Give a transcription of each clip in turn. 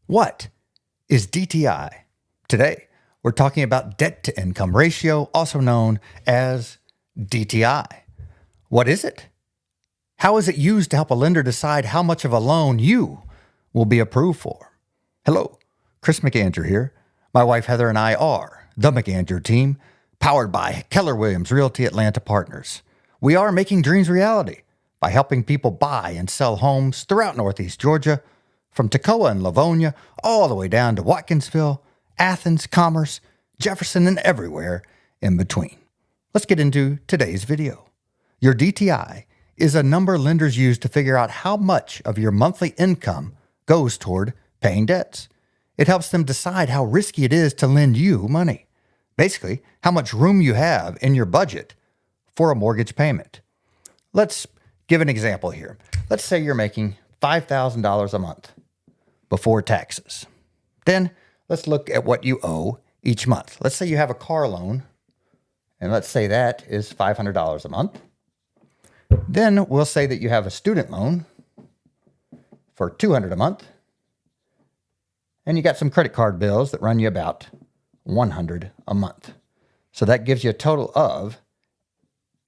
What is DTI? Today, we're talking about debt-to-income ratio, also known as DTI. What is it? How is it used to help a lender decide how much of a loan you will be approved for? Hello, Chris McAndrew here. My wife Heather and I are the McAndrew team, powered by Keller Williams Realty Atlanta Partners. We are making dreams reality by helping people buy and sell homes throughout Northeast Georgia, from Toccoa and Livonia all the way down to Watkinsville, Athens, Commerce, Jefferson, and everywhere in between. Let's get into today's video. Your DTI is a number lenders use to figure out how much of your monthly income goes toward paying debts. It helps them decide how risky it is to lend you money. Basically, how much room you have in your budget for a mortgage payment. Let's give an example here. Let's say you're making $5,000 a month before taxes. Then let's look at what you owe each month. Let's say you have a car loan, and let's say that is $500 a month. Then we'll say that you have a student loan for $200 a month, and you got some credit card bills that run you about $100 a month. So that gives you a total of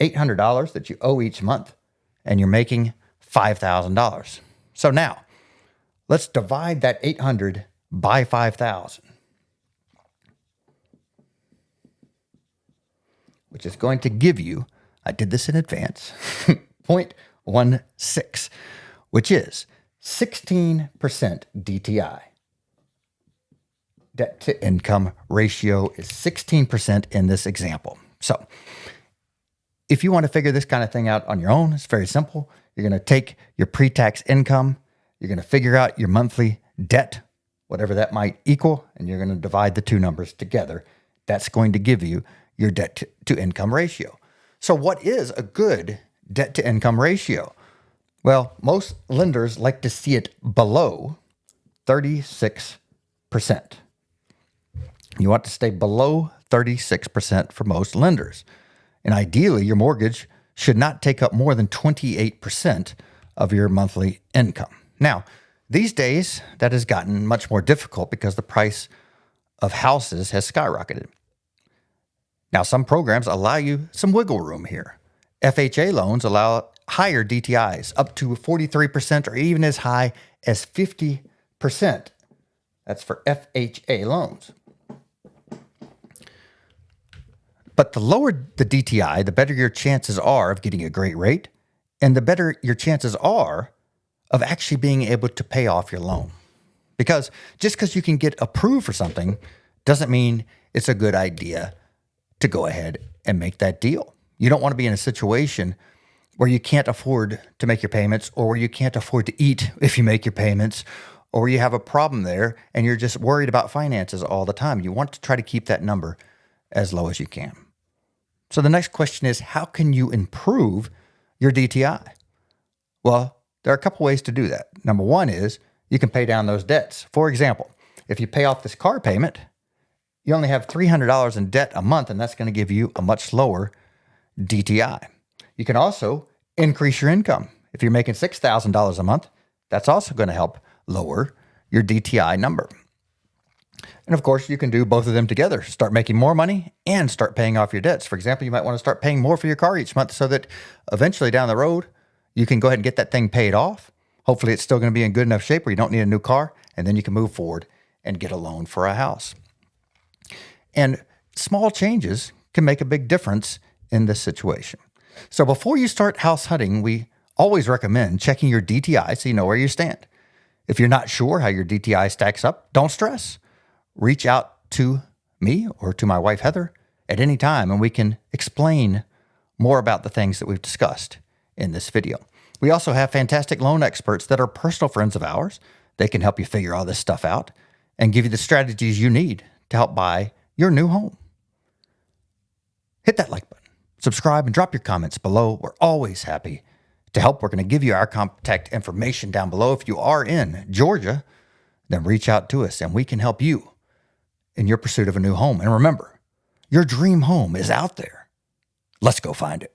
$800 that you owe each month, and you're making $5,000. So now, let's divide that 800 by 5,000, which is going to give you, I did this in advance, 0.16, which is 16% DTI. Debt to income ratio is 16% in this example. So if you want to figure this kind of thing out on your own, it's very simple. You're going to take your pre-tax income, you're going to figure out your monthly debt, whatever that might equal, and you're going to divide the two numbers together. That's going to give you your debt to income ratio. So what is a good debt to income ratio? Well, most lenders like to see it below 36%. You want to stay below 36% for most lenders. And ideally, your mortgage should not take up more than 28% of your monthly income. Now, these days, that has gotten much more difficult because the price of houses has skyrocketed. Now, some programs allow you some wiggle room here. FHA loans allow higher DTIs, up to 43% or even as high as 50%. That's for FHA loans. But the lower the DTI, the better your chances are of getting a great rate, and the better your chances are of actually being able to pay off your loan. Because just because you can get approved for something doesn't mean it's a good idea to go ahead and make that deal. You don't want to be in a situation where you can't afford to make your payments, or where you can't afford to eat if you make your payments, or you have a problem there and you're just worried about finances all the time. You want to try to keep that number as low as you can. So the next question is, how can you improve your DTI? Well, there are a couple ways to do that. Number one is you can pay down those debts. For example, if you pay off this car payment, you only have $300 in debt a month, and that's going to give you a much lower DTI. You can also increase your income. If you're making $6,000 a month, that's also going to help lower your DTI number. And of course, you can do both of them together. Start making more money and start paying off your debts. For example, you might want to start paying more for your car each month so that eventually down the road, you can go ahead and get that thing paid off. Hopefully, it's still going to be in good enough shape where you don't need a new car, and then you can move forward and get a loan for a house. And small changes can make a big difference in this situation. So before you start house hunting, we always recommend checking your DTI so you know where you stand. If you're not sure how your DTI stacks up, don't stress. Reach out to me or to my wife, Heather, at any time, and we can explain more about the things that we've discussed in this video. We also have fantastic loan experts that are personal friends of ours. They can help you figure all this stuff out and give you the strategies you need to help buy your new home. Hit that like button, subscribe, and drop your comments below. We're always happy to help. We're going to give you our contact information down below. If you are in Georgia, then reach out to us and we can help you in your pursuit of a new home. And remember, your dream home is out there. Let's go find it.